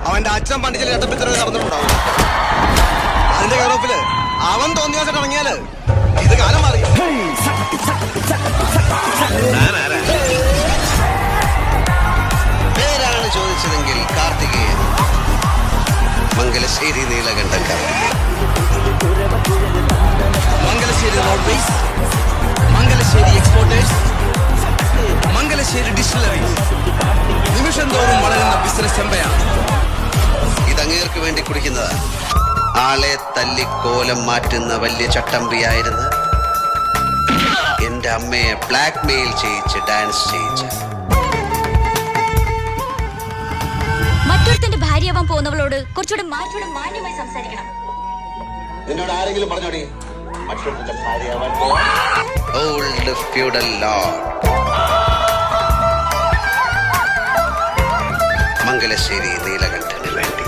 അവന്റെ അച്ഛൻ പണ്ട് ചില ചട്ടപ്പിത്തരവ് നടന്നിട്ടുണ്ടാവും. അതിന്റെ കയറപ്പില് അവൻ തോന്നിയ ദിവസം ഇറങ്ങിയാല് ഇത് കാലം മാറി. പേരാണ് ചോദിച്ചതെങ്കിൽ Karthikeyan, Mangalassery Neelakantan, Mangalassery roadways, Mangalassery exporters, Mangalassery distilleries, നിമിഷം തോറും വളരുന്ന ബിസിനസ് ചെമ്പയാണ്. ഇതങ്ങേർക്ക് വേണ്ടി കുടിക്കുന്നതാണ്. ആളെ തല്ലിക്കോലം മാറ്റുന്ന വലിയ ചട്ടമ്പിയായിരുന്നു. എന്റെ അമ്മയെ ബ്ലാക്ക് മെയിൽ ചെയ്യിച്ച് ഡാൻസ് ചെയ്യിച്ച് മറ്റൊരുത്തന്റെ ഭാര്യയാവാൻ പോകുന്നവളോട് കുറച്ചുകൂടെ മാന്യമായി സംസാരിക്കണം. നിന്നോട് ആരെങ്കിലും പറഞ്ഞോടി മറ്റൊരുത്തന്റെ ഭാര്യയാവാൻ ഓൾഡ് ഫ്യൂഡൽ ലോർഡ് മംഗലശ്ശേരി നീലകണ്ഠന് വേണ്ടി.